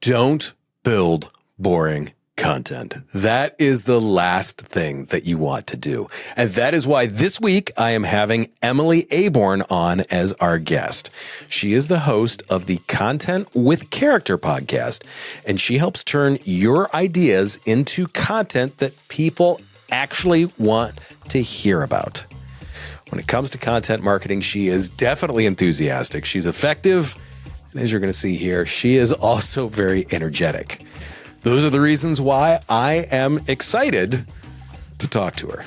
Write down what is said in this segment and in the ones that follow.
Don't build boring content. That is the last thing that you want to do. And that is why this week I am having Emily Aborn on as our guest. She is the host of the Content with Character podcast, and she helps turn your ideas into content that people actually want to hear about. When it comes to content marketing, she is definitely enthusiastic. She's effective. And as you're going to see here, she is also very energetic. Those are the reasons why I am excited to talk to her.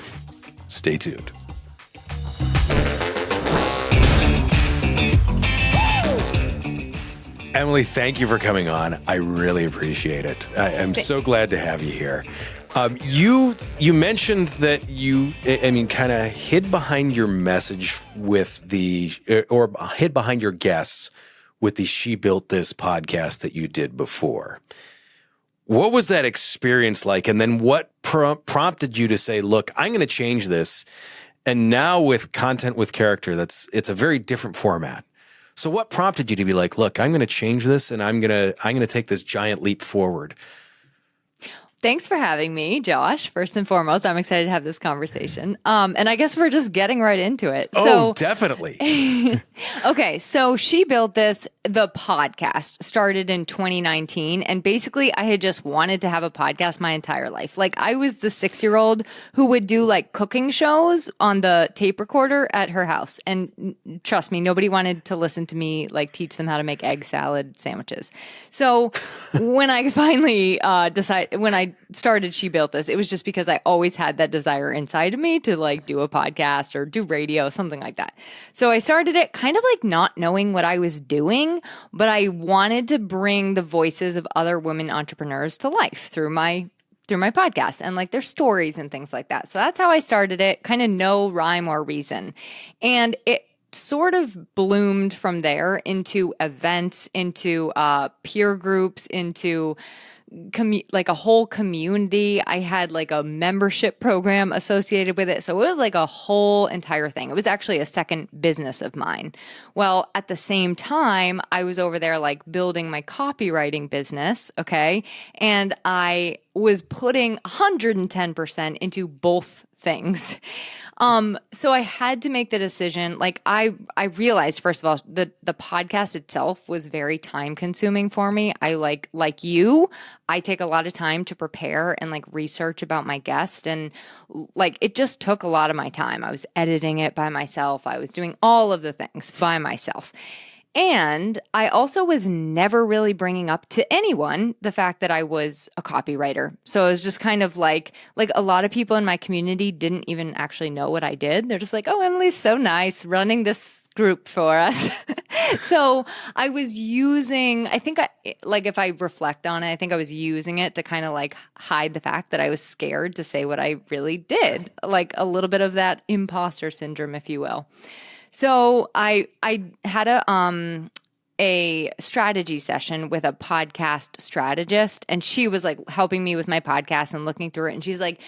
Stay tuned. Emily, thank you for coming on. I really appreciate it. I am so glad to have you here. You mentioned that you, kind of hid behind your message with or hid behind your guests with the She Built This podcast that you did before. What was that experience like? And then what prompted you to say, look, I'm going to change this. And now with Content with Character, it's a very different format. So what prompted you to be like, look, I'm going to change this and I'm going to take this giant leap forward? Thanks for having me, Josh. First and foremost, I'm excited to have this conversation. And I guess we're just getting right into it. Oh, definitely. Okay, so She Built This, the podcast, started in 2019. And basically, I had just wanted to have a podcast my entire life. Like, I was the 6-year-old who would do, like, cooking shows on the tape recorder at her house. And trust me, nobody wanted to listen to me, like, teach them how to make egg salad sandwiches. So when I finally when I started She Built This, it was just because I always had that desire inside of me to like do a podcast or do radio, something like that. So I started it kind of like not knowing what I was doing, but I wanted to bring the voices of other women entrepreneurs to life through my podcast and like their stories and things like that. So that's how I started it, kind of no rhyme or reason. And it sort of bloomed from there into events, into peer groups, into like a whole community. I had like a membership program associated with it. So it was like a whole entire thing. It was actually a second business of mine. Well, at the same time, I was over there like building my copywriting business. Okay. And I was putting 110% into both things. So I had to make the decision. Like I realized, first of all, the podcast itself was very time consuming for me. I like you, I take a lot of time to prepare and like research about my guest. And like, it just took a lot of my time. I was editing it by myself. I was doing all of the things by myself. And I also was never really bringing up to anyone the fact that I was a copywriter. So it was just kind of like a lot of people in my community didn't even actually know what I did. They're just like, oh, Emily's so nice running this group for us. So I was using, if I reflect on it, I think I was using it to kind of like hide the fact that I was scared to say what I really did, like a little bit of that imposter syndrome, if you will. So I had a strategy session with a podcast strategist, and she was like helping me with my podcast and looking through it. And she's like,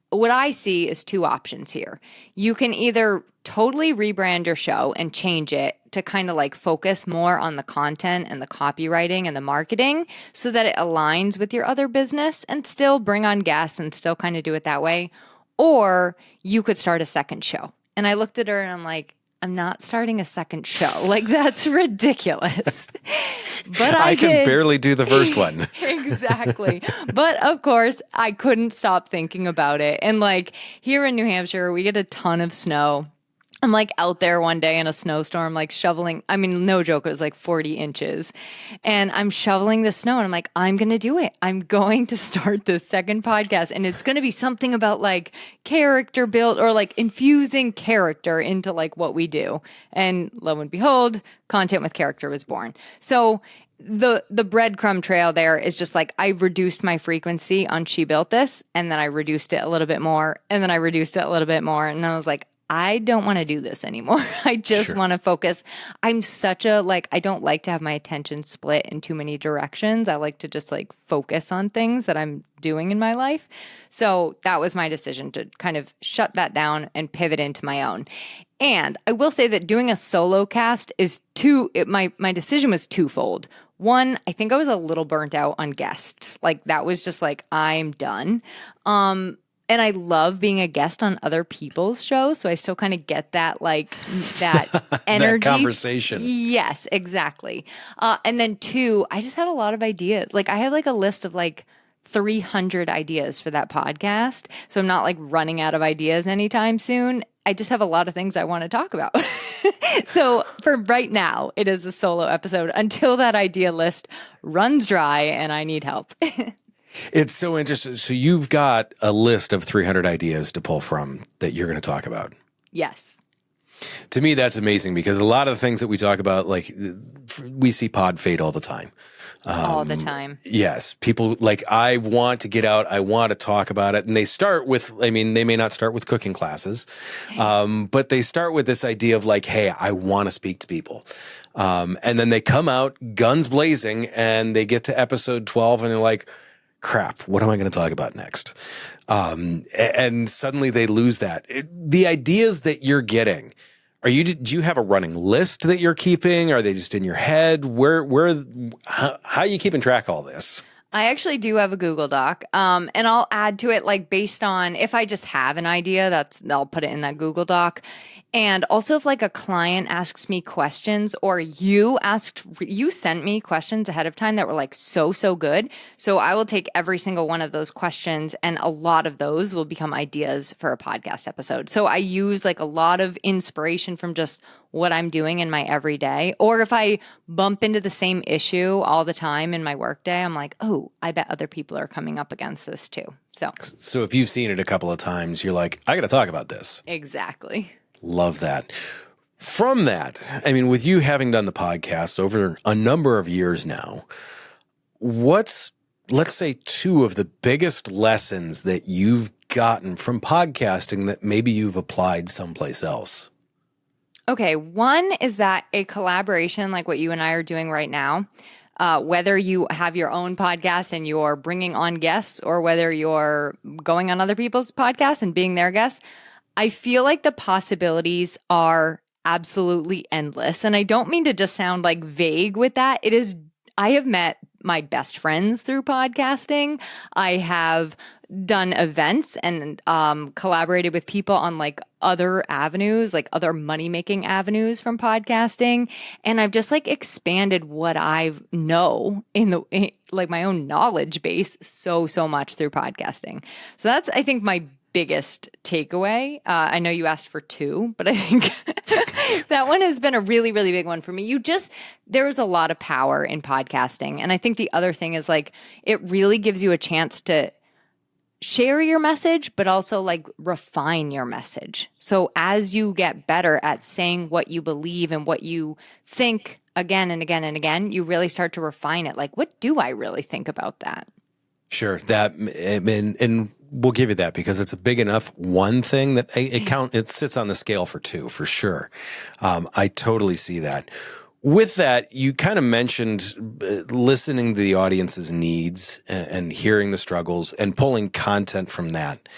what I see is two options here. You can either totally rebrand your show and change it to kind of like focus more on the content and the copywriting and the marketing so that it aligns with your other business and still bring on guests and still kind of do it that way. Or you could start a second show. And I looked at her and I'm like, I'm not starting a second show. Like, that's ridiculous. But I can barely do the first one. Exactly. But of course, I couldn't stop thinking about it. And like here in New Hampshire, we get a ton of snow. I'm like out there one day in a snowstorm, like shoveling. I mean, no joke, it was like 40 inches. And I'm shoveling the snow and I'm like, I'm going to do it. I'm going to start this second podcast. And it's going to be something about like character build or like infusing character into like what we do. And lo and behold, Content with Character was born. So the breadcrumb trail there is just like I reduced my frequency on She Built This, and then I reduced it a little bit more, and then I reduced it a little bit more. And I was like, I don't want to do this anymore. I just want to focus. I'm such a, I don't like to have my attention split in too many directions. I like to just focus on things that I'm doing in my life. So that was my decision to kind of shut that down and pivot into my own. And I will say that doing a solo cast is my decision was twofold. One, I think I was a little burnt out on guests. Like that was just like, I'm done. And I love being a guest on other people's shows. So I still kind of get that, like that energy. That conversation. Yes, exactly. And then two, I just had a lot of ideas. Like I have like a list of like 300 ideas for that podcast. So I'm not like running out of ideas anytime soon. I just have a lot of things I want to talk about. So for right now, it is a solo episode until that idea list runs dry and I need help. It's so interesting. So you've got a list of 300 ideas to pull from that you're going to talk about. Yes. To me, that's amazing because a lot of the things that we talk about, like we see pod fade all the time. All the time. Yes. People like, I want to get out. I want to talk about it. And they start with, I mean, they may not start with cooking classes, but they start with this idea of like, hey, I want to speak to people. And then they come out guns blazing and they get to episode 12 and they're like, crap, what am I going to talk about next? And suddenly they lose that. The ideas that you're getting, do you have a running list that you're keeping? Are they just in your head? How are you keeping track of all this? I actually do have a Google Doc, and I'll add to it like based on if I just have an idea, I'll put it in that Google Doc. And also if like a client asks me questions or you sent me questions ahead of time that were like so good. So I will take every single one of those questions and a lot of those will become ideas for a podcast episode. So I use like a lot of inspiration from just what I'm doing in my everyday. Or if I bump into the same issue all the time in my workday, I'm like, oh, I bet other people are coming up against this too. So if you've seen it a couple of times, you're like, I got to talk about this. Exactly. Love that. From that, I mean, with you having done the podcast over a number of years now, what's, let's say, two of the biggest lessons that you've gotten from podcasting that maybe you've applied someplace else? Okay, one is that a collaboration like what you and I are doing right now, whether you have your own podcast and you're bringing on guests or whether you're going on other people's podcasts and being their guests, I feel like the possibilities are absolutely endless. And I don't mean to just sound like vague with that. I have met my best friends through podcasting. I have done events and collaborated with people on like other avenues, like other money-making avenues from podcasting. And I've just like expanded what I know in like my own knowledge base so much through podcasting. So that's, I think, my biggest takeaway. I know you asked for two, but I think that one has been a really, really big one for me. There's a lot of power in podcasting. And I think the other thing is like, it really gives you a chance to share your message, but also like refine your message. So as you get better at saying what you believe and what you think again and again and again, you really start to refine it. Like, what do I really think about that? Sure. And we'll give you that because it's a big enough one thing that it sits on the scale for two, for sure. I totally see that. With that, you kind of mentioned listening to the audience's needs and hearing the struggles and pulling content from that.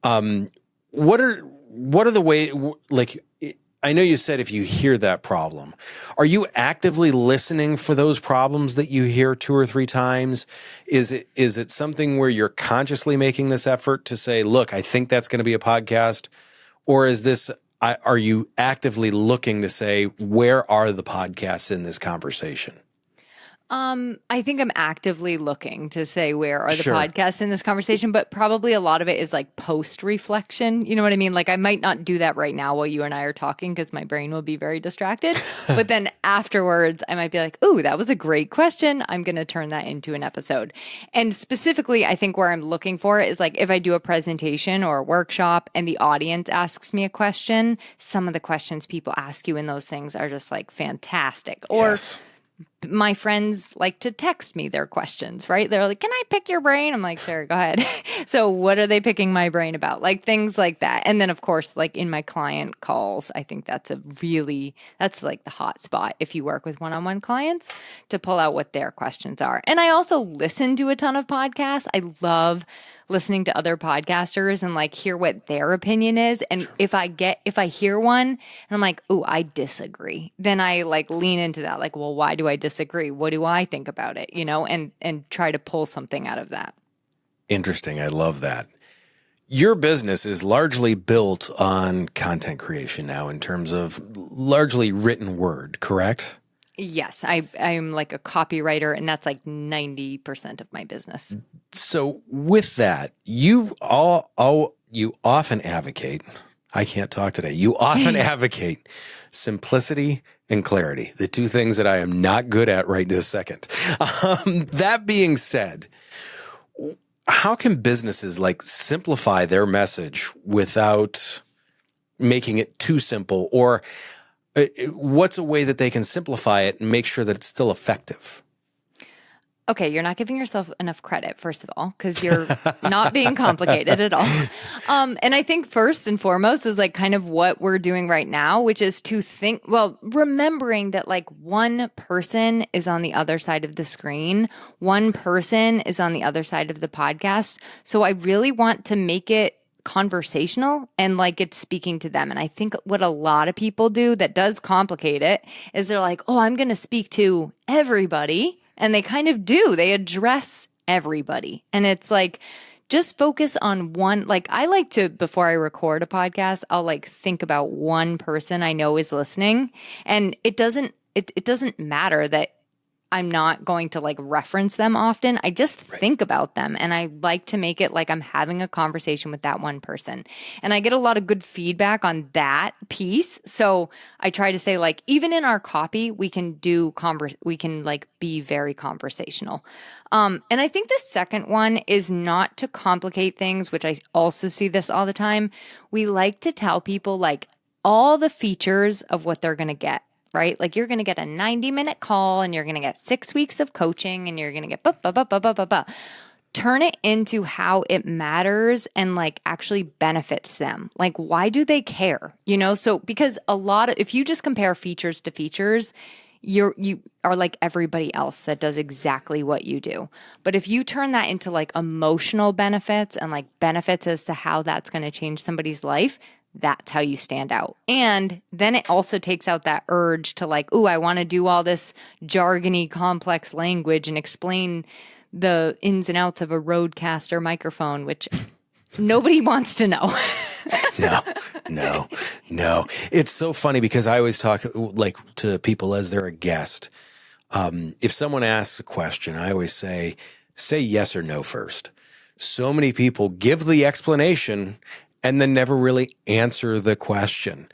What are the ways, like, I know you said if you hear that problem, are you actively listening for those problems that you hear two or three times? Is it something where you're consciously making this effort to say, look, I think that's going to be a podcast? Or are you actively looking to say, where are the podcasts in this conversation? I think I'm actively looking to say where are the Sure. podcasts in this conversation, but probably a lot of it is like post-reflection. You know what I mean? Like I might not do that right now while you and I are talking because my brain will be very distracted. But then afterwards, I might be like, ooh, that was a great question. I'm going to turn that into an episode. And specifically, I think where I'm looking for it is like if I do a presentation or a workshop and the audience asks me a question, some of the questions people ask you in those things are just like fantastic. Or Yes. my friends like to text me their questions, right? They're like, can I pick your brain? I'm like, sure, go ahead. So what are they picking my brain about? Like things like that. And then of course, like in my client calls, I think that's like the hot spot if you work with one-on-one clients to pull out what their questions are. And I also listen to a ton of podcasts. I love listening to other podcasters and like hear what their opinion is. And if I hear one and I'm like, oh, I disagree, then I like lean into that. Like, well, why do I disagree? disagree. What do I think about it? And try to pull something out of that. Interesting. I love that. Your business is largely built on content creation now in terms of largely written word, correct? Yes, I'm like a copywriter, and that's like 90% of my business. So with that, you often advocate, I can't talk today, you often advocate simplicity and clarity, the two things that I am not good at right this second. That being said, how can businesses like simplify their message without making it too simple? Or what's a way that they can simplify it and make sure that it's still effective? Okay, you're not giving yourself enough credit, first of all, because you're not being complicated at all. And I think first and foremost is like kind of what we're doing right now, which is to think, well, remembering that like one person is on the other side of the screen, one person is on the other side of the podcast. So I really want to make it conversational and like it's speaking to them. And I think what a lot of people do that does complicate it is they're like, oh, I'm going to speak to everybody. And they kind of do. They address everybody. And it's like, just focus on one. Like I like to, before I record a podcast, I'll like think about one person I know is listening. And it doesn't matter that I'm not going to like reference them often. I just think about them, and I like to make it like I'm having a conversation with that one person. And I get a lot of good feedback on that piece. So I try to say like, even in our copy, we can like be very conversational. And I think the second one is not to complicate things, which I also see this all the time. We like to tell people like all the features of what they're going to get. Right? Like you're going to get a 90-minute call, and you're going to get 6 weeks of coaching, and you're going to get turn it into how it matters and like actually benefits them. Like, why do they care? So because if you just compare features to features, you are like everybody else that does exactly what you do. But if you turn that into like emotional benefits and like benefits as to how that's going to change somebody's life, that's how you stand out. And then it also takes out that urge to like, ooh, I want to do all this jargony, complex language and explain the ins and outs of a Rodecaster microphone, which nobody wants to know. No. It's so funny because I always talk like to people as they're a guest. If someone asks a question, I always say yes or no first. So many people give the explanation and then never really answer the question.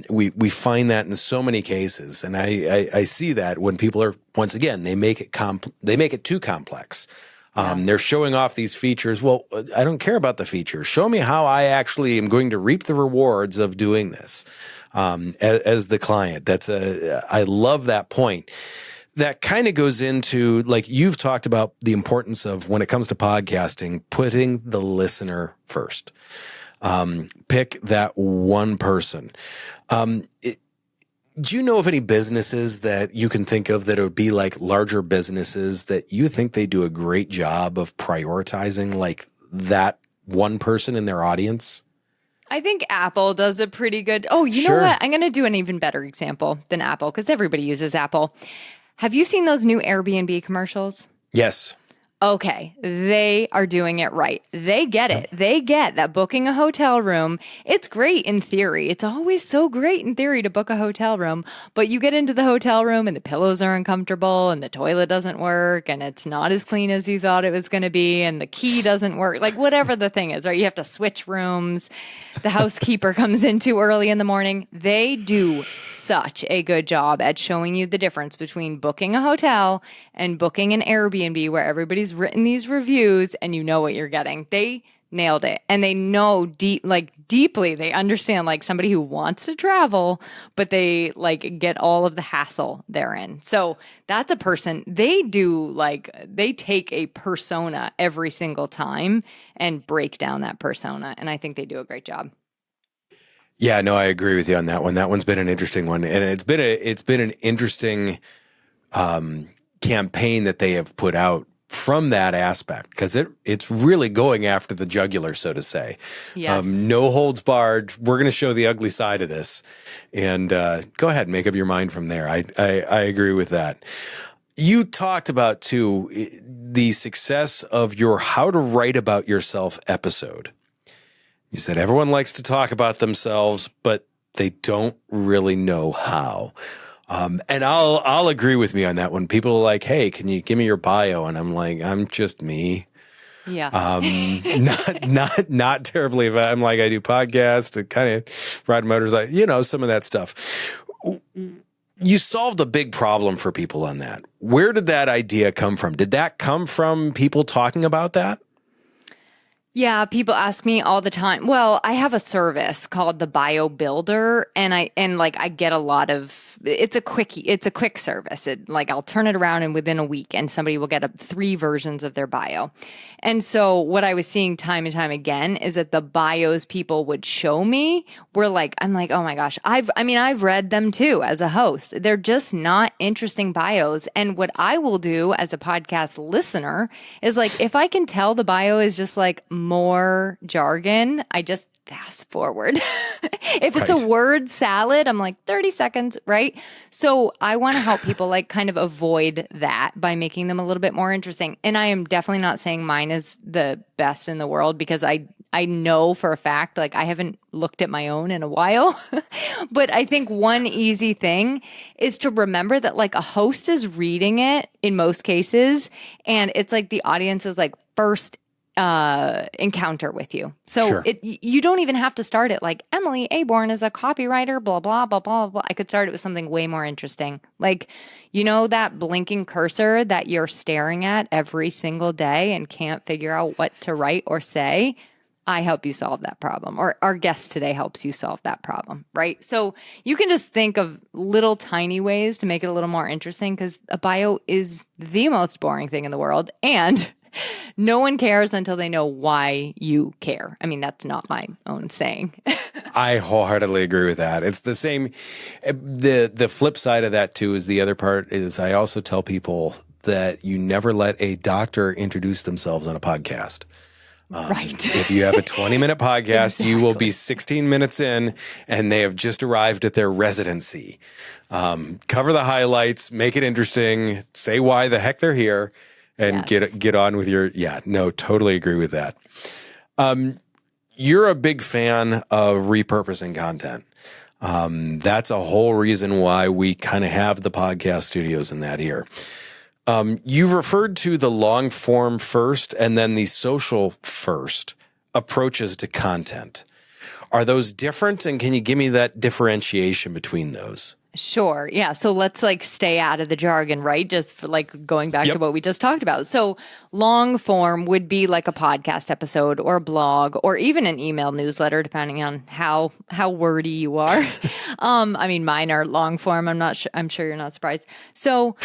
We find that in so many cases, and I see that when people are, once again, they make it too complex. They're showing off these features. Well, I don't care about the features. Show me how I actually am going to reap the rewards of doing this as the client. I love that point. That kind of goes into, like you've talked about the importance of, when it comes to podcasting, putting the listener first. Pick that one person. Do you know of any businesses that you can think of that would be like larger businesses that you think they do a great job of prioritizing like that one person in their audience? I think Apple does a pretty good. Oh, you Sure. know what? I'm going to do an even better example than Apple because everybody uses Apple. Have you seen those new Airbnb commercials? Yes. Okay, they are doing it right. They get it. They get that booking a hotel room, it's great in theory. It's always so great in theory to book a hotel room, but you get into the hotel room and the pillows are uncomfortable and the toilet doesn't work and it's not as clean as you thought it was going to be and the key doesn't work. Like whatever the thing is, right? You have to switch rooms. The housekeeper comes in too early in the morning. They do such a good job at showing you the difference between booking a hotel and booking an Airbnb where everybody's written these reviews and you know what you're getting. They nailed it. And they know deeply, they understand like somebody who wants to travel, but they like get all of the hassle therein. So that's a person, they take a persona every single time and break down that persona. And I think they do a great job. Yeah, no, I agree with you on that one. That one's been an interesting one. And it's been an interesting campaign that they have put out from that aspect, because it's really going after the jugular, so to say. Yes. No holds barred. We're going to show the ugly side of this, and go ahead and make up your mind from there. I agree with that. You talked about, too, the success of your How to Write About Yourself episode. You said everyone likes to talk about themselves, but they don't really know how. And I'll agree with me on that one. People are like, hey, can you give me your bio? And I'm like, I'm just me. Yeah. Not terribly. I'm like, I do podcasts, I kind of ride motors, some of that stuff. You solved a big problem for people on that. Where did that idea come from? Did that come from people talking about that? Yeah, people ask me all the time. Well, I have a service called the Bio Builder, and I get a lot of. It's a quick service. I'll turn it around, and within a week, and somebody will get 3 versions of their bio. And so what I was seeing time and time again is that the bios people would show me were like, I'm like, oh my gosh, I've read them too as a host. They're just not interesting bios. And what I will do as a podcast listener is like, if I can tell the bio is just like more jargon, I just fast forward. If it's a word salad, I'm like 30 seconds, right? So I want to help people like kind of avoid that by making them a little bit more interesting. And I am definitely not saying mine is the best in the world, because I know for a fact, like I haven't looked at my own in a while, but I think one easy thing is to remember that like a host is reading it in most cases, and it's like the audience is like first encounter with you. So Sure. You don't even have to start it like Emily Aborn is a copywriter, blah, blah, blah, blah, blah. I could start it with something way more interesting. Like, that blinking cursor that you're staring at every single day and can't figure out what to write or say. I help you solve that problem, or our guest today helps you solve that problem, right? So you can just think of little tiny ways to make it a little more interesting, because a bio is the most boring thing in the world, and no one cares until they know why you care. I mean, that's not my own saying. I wholeheartedly agree with that. It's the same. The flip side of that, too, is the other part is I also tell people that you never let a doctor introduce themselves on a podcast. Right. If you have a 20-minute podcast, you will be 16 minutes in and they have just arrived at their residency. Cover the highlights, make it interesting, say why the heck they're here, and get on with your, totally agree with that. You're a big fan of repurposing content. That's a whole reason why we kind of have the podcast studios in that here. You've referred to the long form first and then the social first approaches to content. Are those different? And can you give me that differentiation between those? Sure. Yeah. So let's stay out of the jargon, right? Just for going back to what we just talked about. So long form would be like a podcast episode or a blog or even an email newsletter, depending on how wordy you are. Mine are long form. I'm sure you're not surprised. So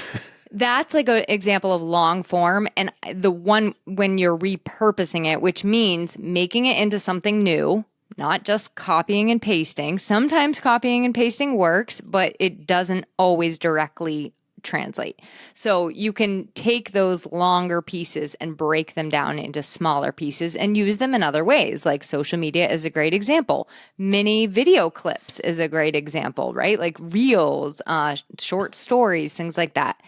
that's like an example of long form. And the one when you're repurposing it, which means making it into something new, not just copying and pasting. Sometimes copying and pasting works, but it doesn't always directly translate. So you can take those longer pieces and break them down into smaller pieces and use them in other ways. Like social media is a great example. Mini video clips is a great example, right? Like reels, short stories, things like that.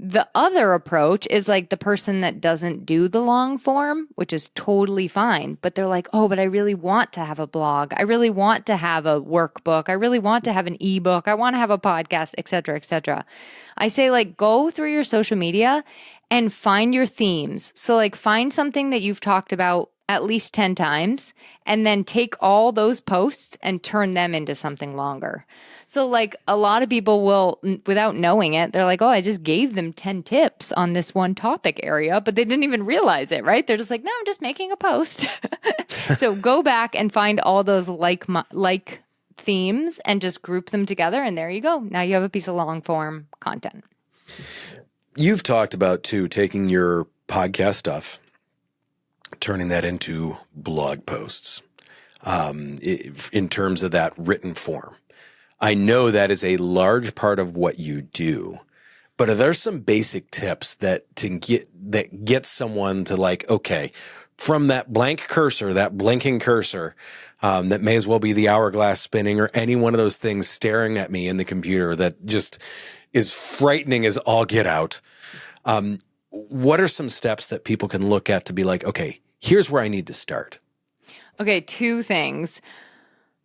The other approach is like the person that doesn't do the long form, which is totally fine. But they're like, oh, but I really want to have a blog. I really want to have a workbook. I really want to have an ebook. I want to have a podcast, et cetera, et cetera. I say go through your social media and find your themes. So find something that you've talked about at least 10 times and then take all those posts and turn them into something longer. So a lot of people will, without knowing it, they're like, oh, I just gave them 10 tips on this one topic area, but they didn't even realize it, right? They're just like, no, I'm just making a post. So go back and find all those like themes and just group them together. And there you go. Now you have a piece of long form content. You've talked about, too, taking your podcast stuff, turning that into blog posts in terms of that written form. I know that is a large part of what you do, But are there some basic tips that get someone to like, okay, from that blank cursor, that blinking cursor, that may as well be the hourglass spinning or any one of those things staring at me in the computer that just is frightening as all get out. What are some steps that people can look at to be like, okay, here's where I need to start? Okay, two things.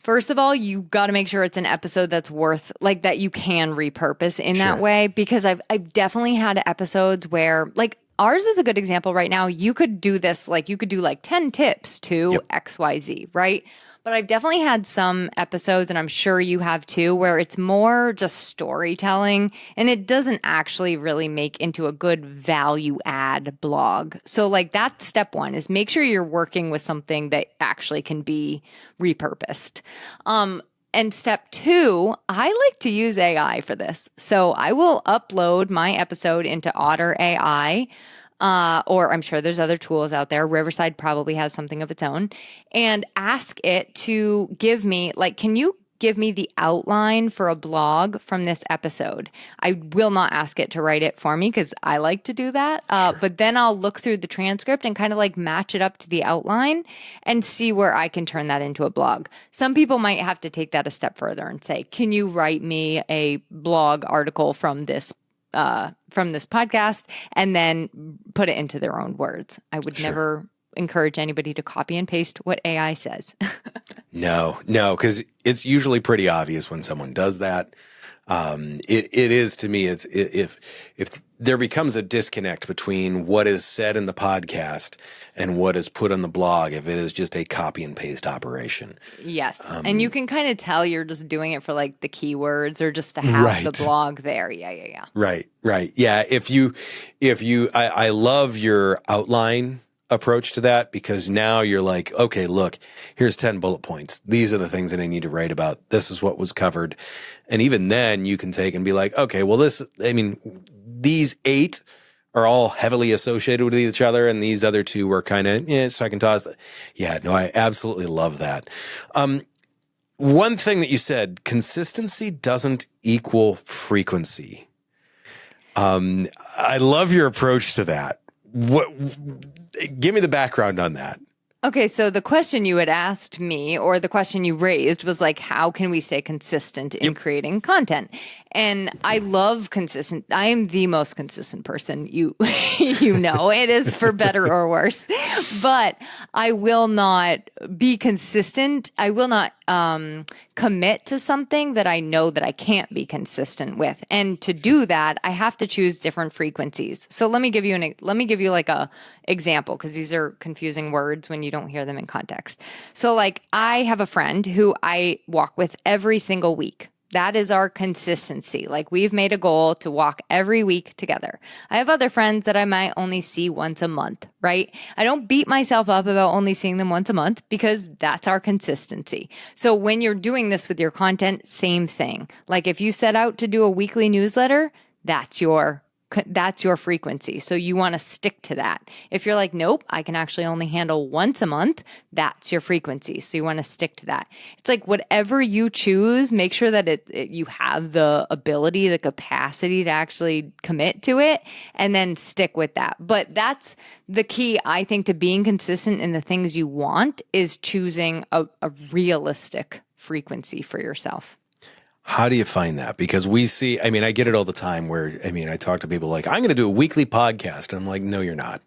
First of all, you got to make sure it's an episode that's worth, like, that you can repurpose in that way, because I've definitely had episodes where, like, ours is a good example right now. You could do this, like, you could do like 10 tips to XYZ, right? But I've definitely had some episodes, and I'm sure you have too, where it's more just storytelling and it doesn't actually really make into a good value add blog. So like that's step one, is make sure you're working with something that actually can be repurposed. And step two, I like to use AI for this. So I will upload my episode into Otter AI. Or I'm sure there's other tools out there. Riverside probably has something of its own, and ask it to give me, like, can you give me the outline for a blog from this episode? I will not ask it to write it for me because I like to do that. But then I'll look through the transcript and kind of like match it up to the outline and see where I can turn that into a blog. Some people might have to take that a step further and say, can you write me a blog article from this podcast, and then put it into their own words. I would never encourage anybody to copy and paste what AI says. No, because it's usually pretty obvious when someone does that. It is, to me, it's if there becomes a disconnect between what is said in the podcast and what is put on the blog, if it is just a copy and paste operation. Yes. And you can kind of tell you're just doing it for like the keywords or just to have the blog there. Yeah. Right. Yeah. I love your outline approach to that, because now you're like, okay, look, here's 10 bullet points. These are the things that I need to write about. This is what was covered. And even then you can take and be like, okay, well, these 8 are all heavily associated with each other, and these other 2 were kind of, so I can toss. Yeah, no, I absolutely love that. One thing that you said, consistency doesn't equal frequency. I love your approach to that. Give me the background on that. Okay, so the question you had asked me, or the question you raised, was like, how can we stay consistent in creating content? And I love consistent. I am the most consistent person. You know, it is for better or worse. But I will not be consistent. I will not commit to something that I know that I can't be consistent with. And to do that, I have to choose different frequencies. So let me give you like a example, because these are confusing words when you don't hear them in context. So like, I have a friend who I walk with every single week. That is our consistency. Like, we've made a goal to walk every week together. I have other friends that I might only see once a month, right? I don't beat myself up about only seeing them once a month, because that's our consistency. So when you're doing this with your content, same thing. Like, if you set out to do a weekly newsletter, that's your frequency. So you want to stick to that. If you're like, nope, I can actually only handle once a month, that's your frequency. So you want to stick to that. It's like, whatever you choose, make sure that you have the ability, the capacity to actually commit to it, and then stick with that. But that's the key, I think, to being consistent in the things you want, is choosing a realistic frequency for yourself. How do you find that? Because we see, I get it all the time where, I talk to people like, I'm going to do a weekly podcast. And I'm like, no, you're not.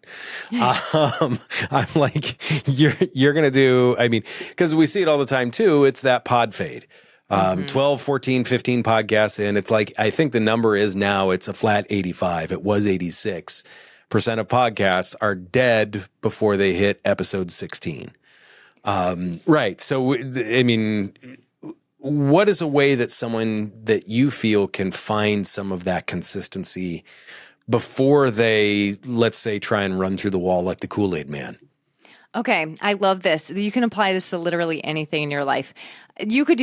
I'm like, you're going to do, because we see it all the time too. It's that pod fade. 12, 14, 15 podcasts in. It's like, I think the number is now it's a flat 85. It was 86% of podcasts are dead before they hit episode 16. Right. So, what is a way that someone that you feel can find some of that consistency before they, let's say, try and run through the wall like the Kool-Aid man? Okay, I love this. You can apply this to literally anything in your life. You could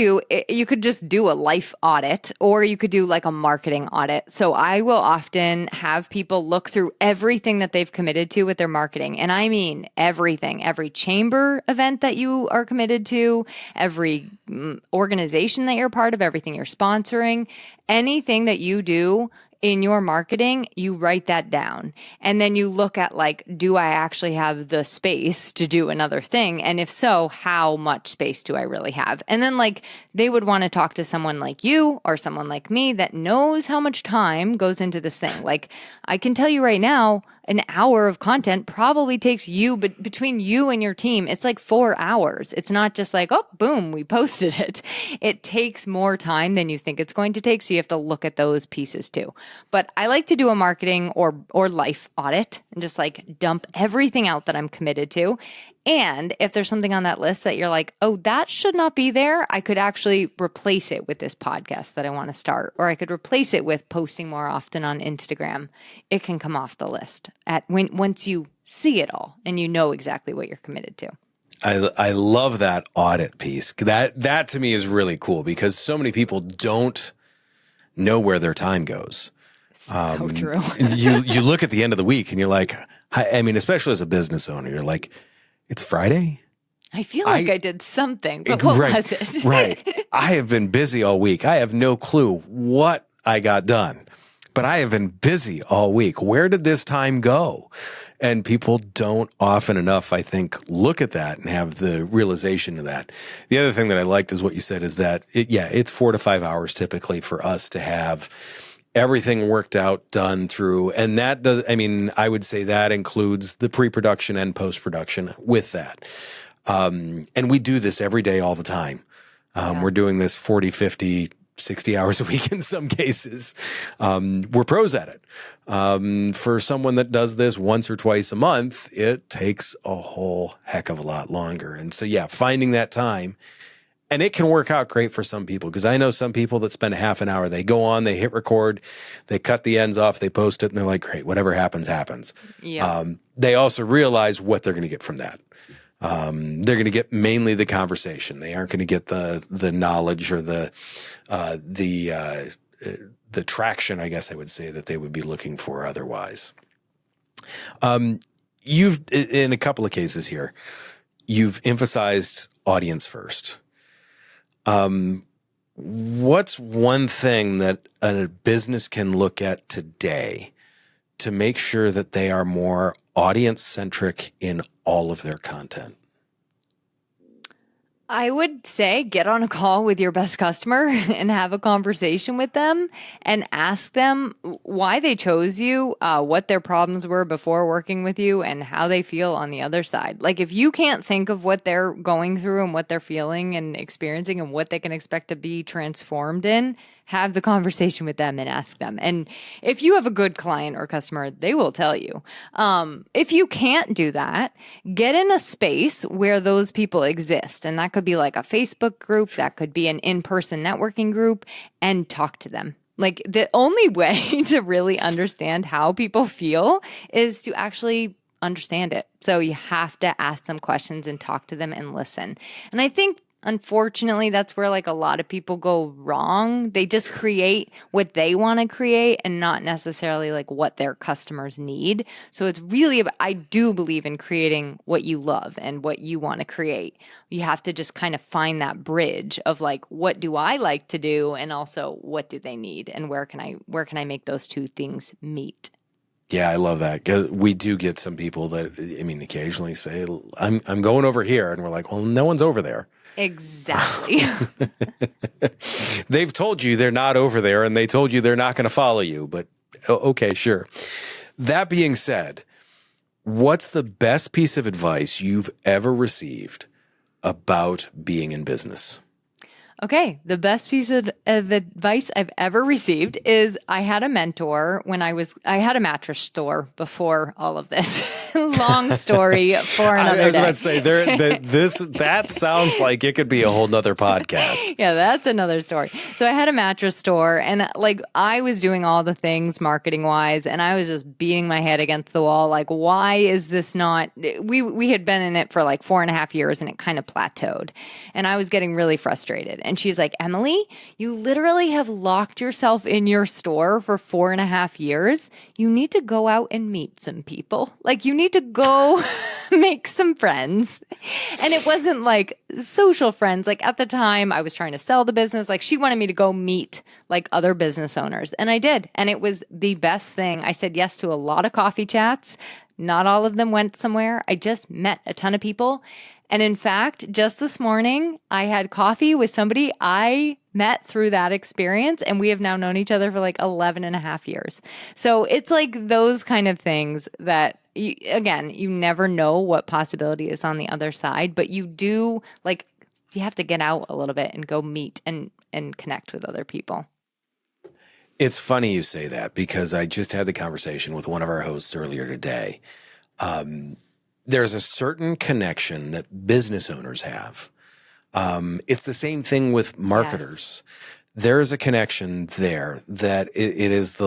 just do a life audit, or you could do like a marketing audit. So I will often have people look through everything that they've committed to with their marketing. And I mean everything, every chamber event that you are committed to, every organization that you're part of, everything you're sponsoring, anything that you do in your marketing, you write that down. And then you look at like, do I actually have the space to do another thing? And if so, how much space do I really have? And then like they would want to talk to someone like you or someone like me that knows how much time goes into this thing. Like I can tell you right now, an hour of content probably takes you, but between you and your team, it's like 4 hours. It's not just like, oh, boom, we posted it. It takes more time than you think it's going to take. So you have to look at those pieces too. But I like to do a marketing or life audit and just like dump everything out that I'm committed to. And if there's something on that list that you're like, oh, that should not be there, I could actually replace it with this podcast that I want to start, or I could replace it with posting more often on Instagram. It can come off the list once you see it all and you know exactly what you're committed to. I love that audit piece. That to me is really cool because so many people don't know where their time goes. So true. you look at the end of the week and you're like, I mean, especially as a business owner, you're like, it's Friday? I feel like I did something, but what was it? Right. I have been busy all week. I have no clue what I got done, but I have been busy all week. Where did this time go? And people don't often enough, I think, look at that and have the realization of that. The other thing that I liked is what you said is that, it's 4 to 5 hours typically for us to have everything worked out, done through. And that does, I mean, I would say that includes the pre-production and post-production with that. And we do this every day, all the time. We're doing this 40, 50, 60 hours a week in some cases. We're pros at it. For someone that does this once or twice a month, it takes a whole heck of a lot longer. And so, finding that time. And it can work out great for some people because I know some people that spend a half an hour, they go on, they hit record, they cut the ends off, they post it, and they're like, great, whatever happens, happens. Yeah. They also realize what they're going to get from that. They're going to get mainly the conversation. They aren't going to get the knowledge or the traction, I guess I would say, that they would be looking for otherwise. You've, in a couple of cases here, you've emphasized audience first. What's one thing that a business can look at today to make sure that they are more audience-centric in all of their content? I would say get on a call with your best customer and have a conversation with them and ask them why they chose you, what their problems were before working with you, and how they feel on the other side. Like if you can't think of what they're going through and what they're feeling and experiencing and what they can expect to be transformed in, have the conversation with them and ask them. And if you have a good client or customer, they will tell you. If you can't do that, get in a space where those people exist. And that could be like a Facebook group, that could be an in-person networking group, and talk to them. Like the only way to really understand how people feel is to actually understand it. So you have to ask them questions and talk to them and listen. And I think unfortunately, that's where like a lot of people go wrong. They just create what they want to create and not necessarily like what their customers need. So it's really, I do believe in creating what you love and what you want to create. You have to just kind of find that bridge of like, what do I like to do? And also what do they need? And where can I make those two things meet? Yeah, I love that. We do get some people that, I mean, occasionally say, I'm going over here. And we're like, well, no one's over there. Exactly. They've told you they're not over there and they told you they're not going to follow you, but okay, sure. That being said, what's the best piece of advice you've ever received about being in business? Okay, the best piece of advice I've ever received is I had a mentor when I had a mattress store before all of this. Long story for another day. I was about to say, that sounds like it could be a whole nother podcast. Yeah, that's another story. So I had a mattress store and like I was doing all the things marketing wise and I was just beating my head against the wall. Like, why is this not, we had been in it for like 4.5 years and it kind of plateaued and I was getting really frustrated. And she's like, Emily, you literally have locked yourself in your store for 4.5 years. You need to go out and meet some people. Like, you need to go make some friends. And it wasn't like social friends. Like, at the time I was trying to sell the business. Like, she wanted me to go meet like other business owners. And I did. And it was the best thing. I said yes to a lot of coffee chats. Not all of them went somewhere. I just met a ton of people. And in fact, just this morning, I had coffee with somebody I met through that experience, and we have now known each other for like 11 and a half years. So it's like those kind of things that, again, you never know what possibility is on the other side, but you do, like, you have to get out a little bit and go meet and connect with other people. It's funny you say that, because I just had the conversation with one of our hosts earlier today. There's a certain connection that business owners have. It's the same thing with marketers. Yes. There's a connection there that it is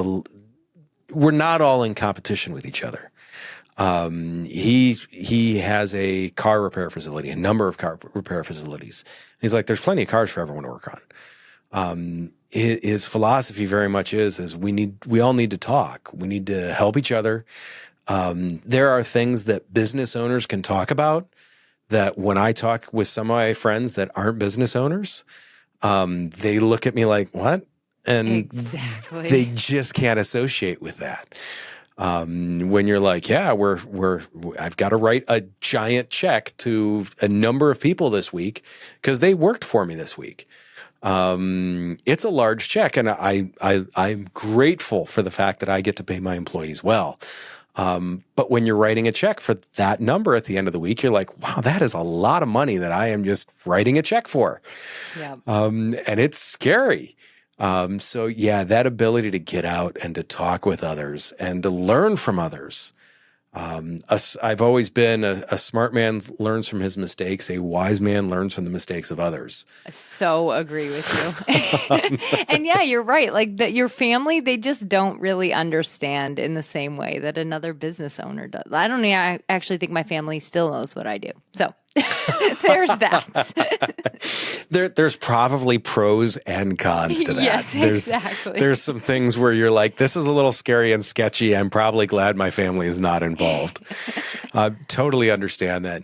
we're not all in competition with each other. He has a car repair facility, a number of car repair facilities. He's like, there's plenty of cars for everyone to work on. His philosophy very much is we all need to talk. We need to help each other. There are things that business owners can talk about that when I talk with some of my friends that aren't business owners, they look at me like, what? And exactly. They just can't associate with that. When you're like, yeah, I've got to write a giant check to a number of people this week because they worked for me this week. It's a large check, and I'm grateful for the fact that I get to pay my employees well. But when you're writing a check for that number at the end of the week, you're like, wow, that is a lot of money that I am just writing a check for. Yeah. And it's scary. So yeah, that ability to get out and to talk with others and to learn from others. I've always been a smart man learns from his mistakes. A wise man learns from the mistakes of others. I so agree with you. And yeah, you're right. Like that, your family, they just don't really understand in the same way that another business owner does. I actually think my family still knows what I do. So there's that. There's probably pros and cons to that. Yes, exactly. There's some things where you're like, this is a little scary and sketchy. I'm probably glad my family is not involved. Totally understand that.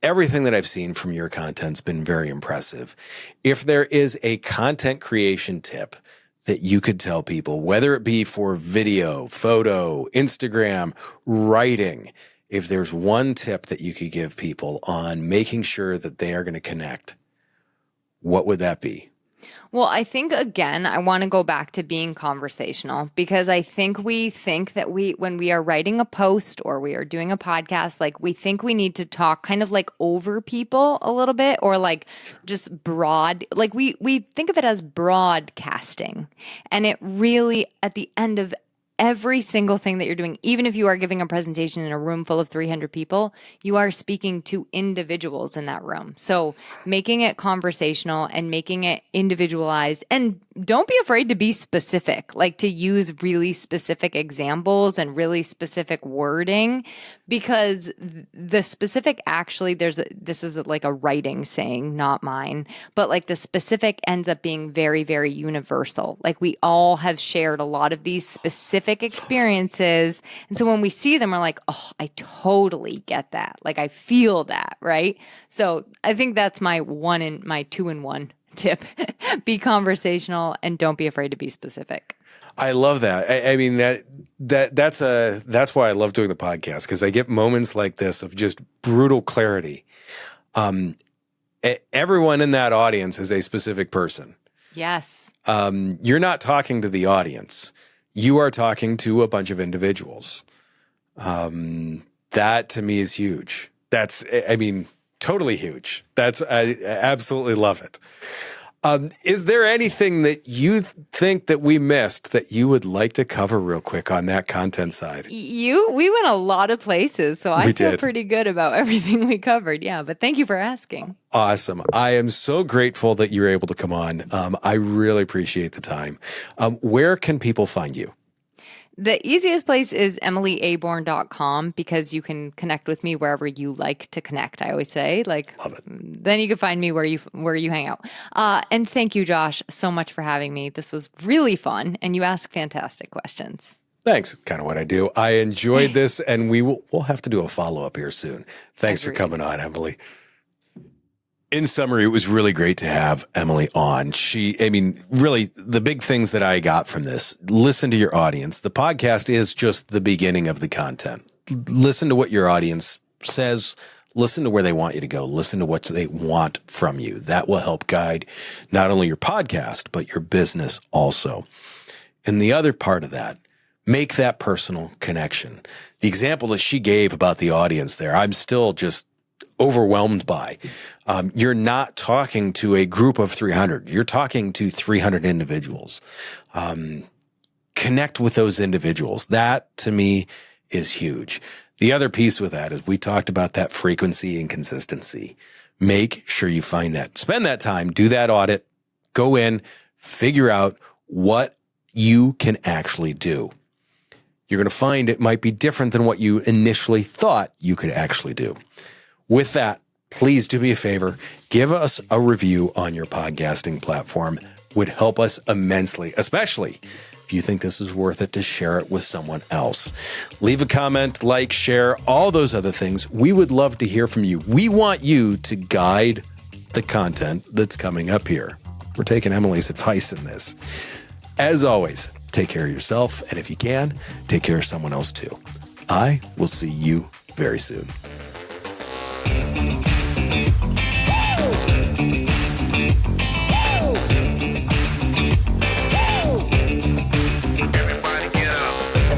Everything that I've seen from your content's been very impressive. If there is a content creation tip that you could tell people, whether it be for video, photo, Instagram, writing, if there's one tip that you could give people on making sure that they are going to connect, what would that be? Well, I think, again, I want to go back to being conversational, because I think we think that when we are writing a post or we are doing a podcast, like we think we need to talk kind of like over people a little bit, or like just broad, like we think of it as broadcasting. And it really, at the end of every single thing that you're doing, even if you are giving a presentation in a room full of 300 people, you are speaking to individuals in that room. So making it conversational and making it individualized, and don't be afraid to be specific, like to use really specific examples and really specific wording, because the specific actually, this is like a writing saying, not mine, but like the specific ends up being very, very universal. Like we all have shared a lot of these specific experiences. And so when we see them, we're like, oh, I totally get that. Like I feel that, right? So I think that's my 2-in-1 tip. Be conversational and don't be afraid to be specific. I love that. I mean, that's why I love doing the podcast, because I get moments like this of just brutal clarity. Everyone in that audience is a specific person. Yes. You're not talking to the audience. You are talking to a bunch of individuals. That to me is huge. That's, totally huge. I absolutely love it. Is there anything that you think that we missed that you would like to cover real quick on that content side? We went a lot of places, so I feel pretty good about everything we covered. Yeah, but thank you for asking. Awesome. I am so grateful that you were able to come on. I really appreciate the time. Where can people find you? The easiest place is emilyaborn.com because you can connect with me wherever you like to connect. I always say, like, Love it. then you can find me where you hang out. And thank you, Josh, so much for having me. This was really fun, and you ask fantastic questions. Thanks. Kind of what I do. I enjoyed this, and we'll have to do a follow-up here soon. Thanks for coming on, Emily. In summary, it was really great to have Emily on. Really, the big things that I got from this, listen to your audience. The podcast is just the beginning of the content. Listen to what your audience says. Listen to where they want you to go. Listen to what they want from you. That will help guide not only your podcast, but your business also. And the other part of that, make that personal connection. The example that she gave about the audience there, I'm still just overwhelmed by. You're not talking to a group of 300. You're talking to 300 individuals. Connect with those individuals. That, to me, is huge. The other piece with that is we talked about that frequency and consistency. Make sure you find that. Spend that time. Do that audit. Go in. Figure out what you can actually do. You're going to find it might be different than what you initially thought you could actually do. With that, please do me a favor. Give us a review on your podcasting platform. Would help us immensely, especially if you think this is worth it to share it with someone else. Leave a comment, like, share, all those other things. We would love to hear from you. We want you to guide the content that's coming up here. We're taking Emily's advice in this. As always, take care of yourself, and if you can, take care of someone else too. I will see you very soon.